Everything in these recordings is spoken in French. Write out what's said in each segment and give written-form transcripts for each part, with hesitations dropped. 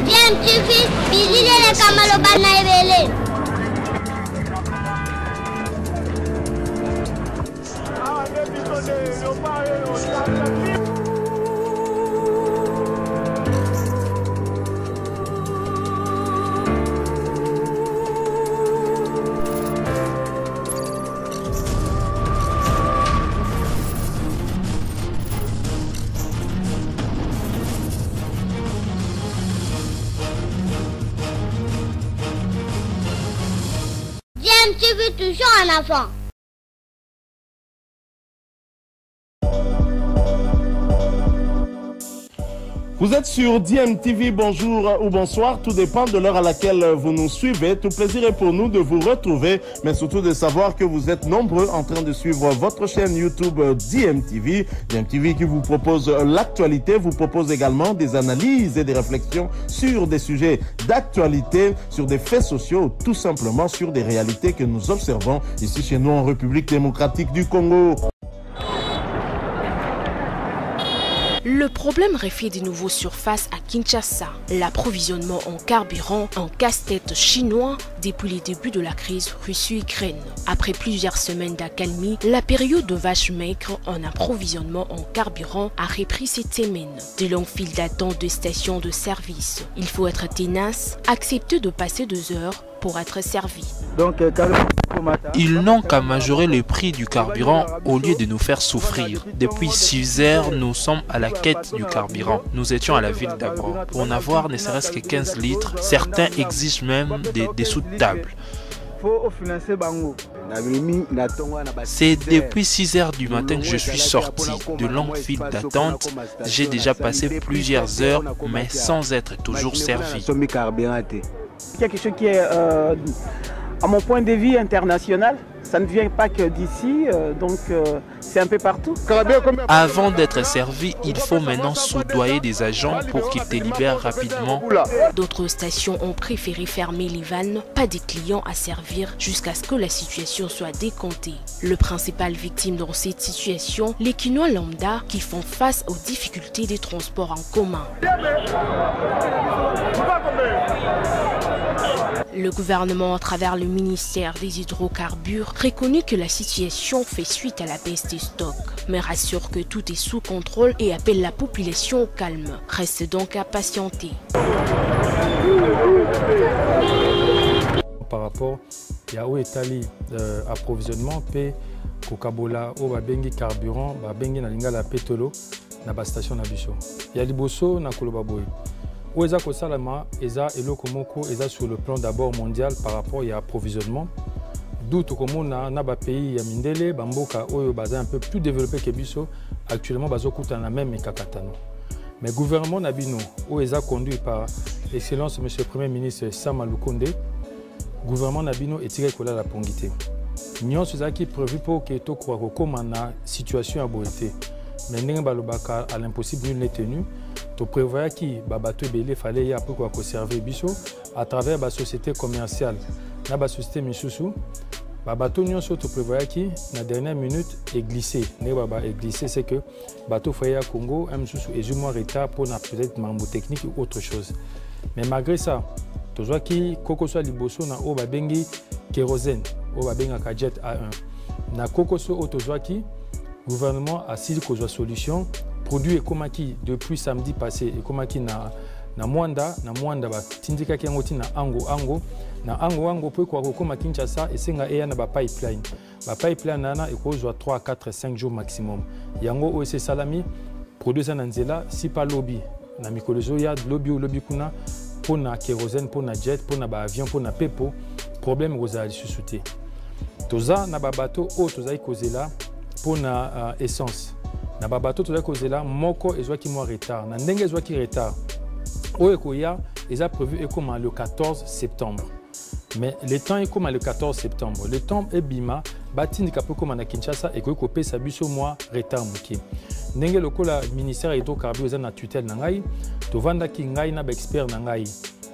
DMTV, bilile kamalo bana ebele. DMTV toujours en avant. Vous êtes sur DMTV, bonjour ou bonsoir, tout dépend de l'heure à laquelle vous nous suivez. Tout plaisir est pour nous de vous retrouver, mais surtout de savoir que vous êtes nombreux en train de suivre votre chaîne YouTube DMTV. DMTV qui vous propose l'actualité, vous propose également des analyses et des réflexions sur des sujets d'actualité, sur des faits sociaux, tout simplement sur des réalités que nous observons ici chez nous en République démocratique du Congo. Le problème refait de nouveau surface à Kinshasa. L'approvisionnement en carburant, en casse-tête chinois depuis les débuts de la crise Russie-Ukraine. Après plusieurs semaines d'accalmie, la période de vache maigre en approvisionnement en carburant a repris cette semaine. De longues files d'attente de stations de service. Il faut être tenace, accepter de passer 2 heures pour être servi. Ils n'ont qu'à majorer le prix du carburant au lieu de nous faire souffrir. Depuis 6 heures, nous sommes à la quête du carburant. Nous étions à la ville d'Abro. Pour en avoir ne serait-ce que 15 litres, certains exigent même des dessous de table. C'est depuis 6 heures du matin que je suis sorti. De longues files d'attente, j'ai déjà passé plusieurs heures, mais sans être toujours servi. Quelque chose qui est, à mon point de vue, international. Ça ne vient pas que d'ici, donc c'est un peu partout. Avant d'être servi, il faut maintenant soudoyer des agents pour qu'ils te libèrent rapidement. D'autres stations ont préféré fermer les vannes, pas des clients à servir jusqu'à ce que la situation soit décomptée. Le principal victime dans cette situation, les Kinois lambda qui font face aux difficultés des transports en commun. Le gouvernement, à travers le ministère des hydrocarbures, reconnaît que la situation fait suite à la baisse des stocks, mais rassure que tout est sous contrôle et appelle la population au calme. Reste donc à patienter. Par rapport à où est l'approvisionnement, Coca-Cola, au bengi carburant, bengi na lingala pétrole, na ba station na biso. Ya liboso na kolobaboy. Où est-ce que Salama est sur le plan d'abord mondial par rapport à l'approvisionnement. D'où tout comme on a un pays à Mindele, Bamboka, un peu plus développé que Bisso, actuellement bazo coûte en même Kakatano. Mais le gouvernement Nabino, où est conduit par l'excellence M. le Premier ministre Sama Lukonde, le gouvernement Nabino est tiré de la pongité. Nous avons prévu pour que tout soit comme la situation a beauté. Mais nous avons à l'impossible nul n'est tenu. Tu prévois qu'il fallait conserver Bisso à travers la société commerciale. Dans la société Misusu, tu prévois que la dernière minute est glissé. C'est que le bateau Faya Congo est moins retard pour peut-être membre technique ou autre chose. Mais malgré ça, tu vois que Kokoso Liboso na o babengi kérosène, o babenga jet A1. Na Kokoso o tu vois que gouvernement a signé une solution. Produit Ekomaki depuis samedi passé, Ekomaki na Mwanda ba tindika ki ngoti na ango pe kwa kokoma Kinshasa esenga eya na ba pipeline. Ba pipeline nana ekozwa 3 4 5 jours maximum. Yango OSC Salami produit ça na nzela si pas lobby na mikolozo ya lobby kuna pona kérosène pona jet pona ba avion pona pepo problème kozala lisusuté. Toza na ba bateau o toza ikozela pona essence. Na babato toza kozela moko ezwaki mo retard na ndenge ezwaki retard oyo koya eza prévu ekoma le 14 septembre mais le temps ekoma le 14 septembre le temps ebima batindika pe koma na Kinshasa ekoki kopesa biso mo retard moke ndenge lokola ministère hydrocarbures eza na tutelle na ngai tovandaki ngai na ba expert na ngai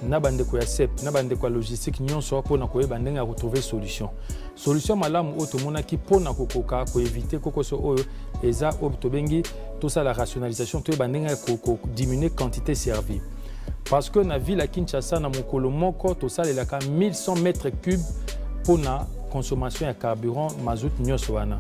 na bandeko ya CEP na bandeko ya logistique nyonso pona koyeba ndenge ya retrouver solution malamu oyo tomonaki mpona kokoka koevite kokoso oyo eza oyo tobengi tosala rationalisation toyeba ndenge ya diminuer quantité servie parce que na ville ya Kinshasa na mokolo moko tosalelaka 1100 mètres cubes pona consommation ya carburant mazout nyonso wana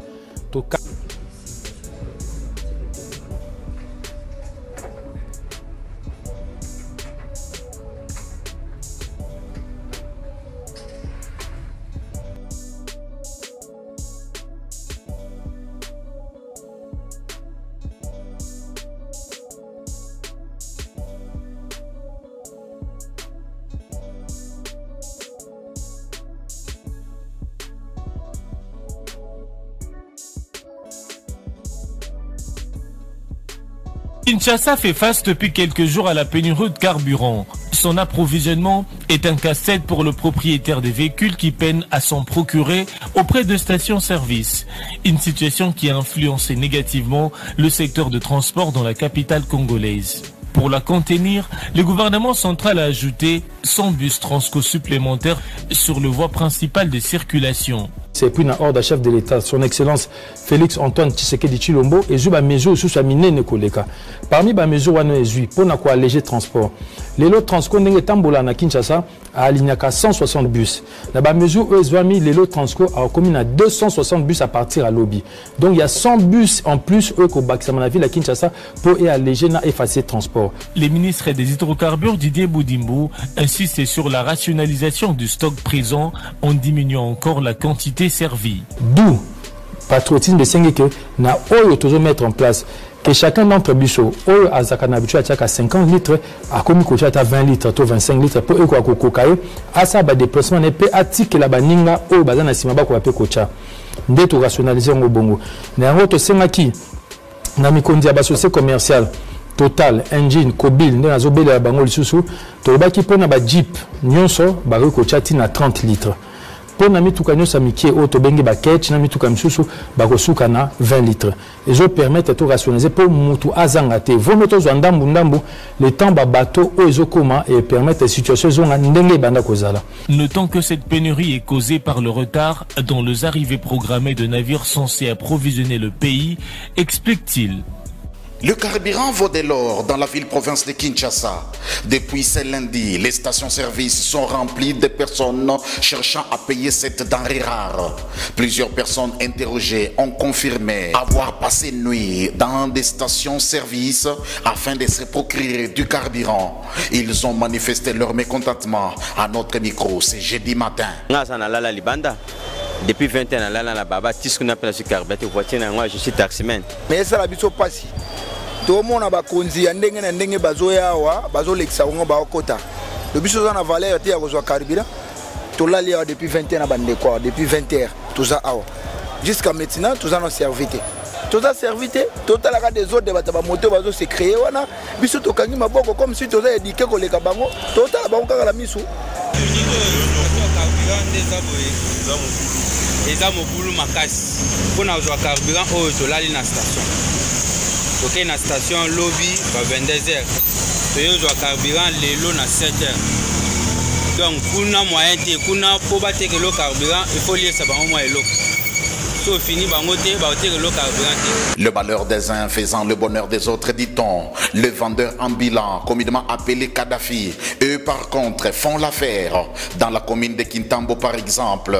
Kinshasa fait face depuis quelques jours à la pénurie de carburant. Son approvisionnement est un casse-tête pour le propriétaire des véhicules qui peine à s'en procurer auprès de stations-service. Une situation qui a influencé négativement le secteur de transport dans la capitale congolaise. Pour la contenir, le gouvernement central a ajouté 100 bus Transco supplémentaires sur le voie principale de circulation. C'est puis un ordre chef de l'État, son Excellence Félix Antoine Tshisekedi Tshilombo, et eu des mesures sous minene koleka. Parmi les mesures wana ezui pour alléger le transport. Les lots Transco ndenge tambola na Kinshasa a aligné 160 bus. La mesure ezui les lots Transco a commis à 260 bus à partir à lobby. Donc il y a 100 bus en plus au Baksa la ville à Kinshasa pour alléger na effacer le transport. Les ministres des hydrocarbures Didier Boudimbo insistent sur la rationalisation du stock présent en diminuant encore la quantité servie. D'où patriotisme de Sengue na oyo toujours mettre en place que chacun d'entre biso oyo azaka na habitué à 50 litres a commis coach à 20 litres to 25 litres pour eko kokokaye asa ba déplacement ne peut attiquer la baninga oyo bazana sima ba ko pe kocha ndeto rationaliser ngo bongo na ngo to sengaki na mikondi ya ba société commerciale Total, Engine, Kobil, nous avons obéi à Bango Lisusu, Tolobaki pona ba Jeep, nyonso, ba kochati na 30 litres. Pona mi tuka nyonso mikie o to bengi ba ketch na mi tuka misusu ba kosuka na 20 litres. Et je permettre de rationaliser pour mutu azangate. Vous mettez zo ndambu le temps ba bateau o ezokoma et permettre la situation zonga ndenge banda kozala. Notons que cette pénurie est causée par le retard dans les arrivées programmées de navires censés approvisionner le pays, explique-t-il. Le carburant vaut de l'or dans la ville-province de Kinshasa. Depuis ce lundi, les stations-service sont remplies de personnes cherchant à payer cette denrée rare. Plusieurs personnes interrogées ont confirmé avoir passé nuit dans des stations-service afin de se procurer du carburant. Ils ont manifesté leur mécontentement à notre micro ce jeudi matin. Depuis 20 ans, je suis carburant, je suis taximan. Mais ça, tout le monde a konzi ndenge na ndenge bazoya wa bazolekisa ngo ba okota le biso za na valeur te ya kozwa carburant to la lia depuis 20 ans na bande quoi depuis 20 heures tout ça awa jusqu'à maintenant tout ça na servité tout ça servité total la des autres bata ba moto bazo se créer wana biso to kangi maboko comme si to za éduquer ko leka bango total ba ngaka la misu eza mobulu makasi pona kozwa carburant oyo to la na station. Ok, na station lobby va 22h. Toyo zo carburant lelo na 7h. Donc kuna moyen te kuna po ba te que le carburant il faut lier ça ba au moins elo. So fini bango te ba te que le carburant te. Le malheur des uns faisant le bonheur des autres, dit-on. Le vendeur ambulant, communément appelé Kadhafi, eux par contre font l'affaire. Dans la commune de Kintambo par exemple,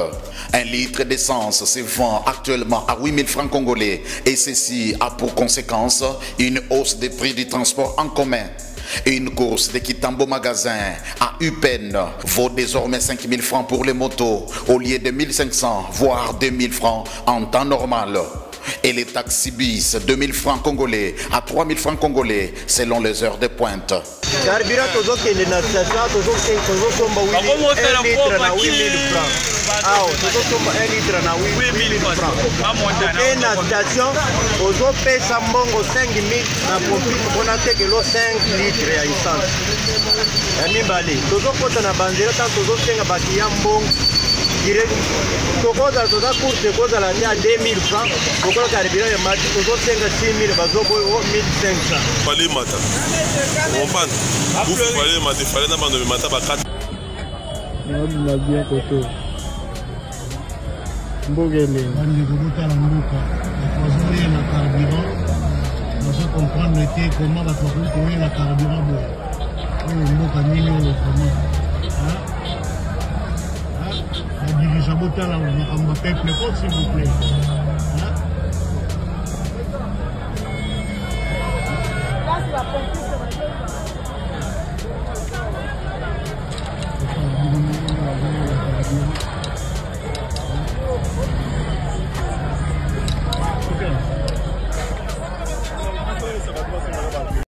1 litre d'essence se vend actuellement à 8 000 francs congolais et ceci a pour conséquence une hausse des prix du transport en commun. Une course de Kitambo magasin à Upen vaut désormais 5 000 francs pour les motos au lieu de 1 500 voire 2 000 francs en temps normal. Et les taxis bis 2 000 francs congolais à 3 000 francs congolais selon les heures de pointe. Carburant toujours que les nations toujours tombe 1 litre na 8 000 francs. Ah, toujours tombe 1 litre na 8 000 francs. Et la station toujours paye sambongo 5 000 na profit pour acheter que l'eau 5 litres à essence. Et mi balé toujours quand on a bandé tant toujours tenga baki yambong direct tokoza toza course kozala te à 2000 francs lokola carburant emati tozosenga 6000 bazoboyo 1500 fale mata ombana bufu fale mata fale na bando mata bakati na bien koto mbogele bandi kobotala mboka bazoya na carburant bazo comprendre te comment bato bakoki koya na carburant boye oyo mboka nini oyo vraiment badirige botala makambo ya peuple pot s'il vous plaît Là, tu vas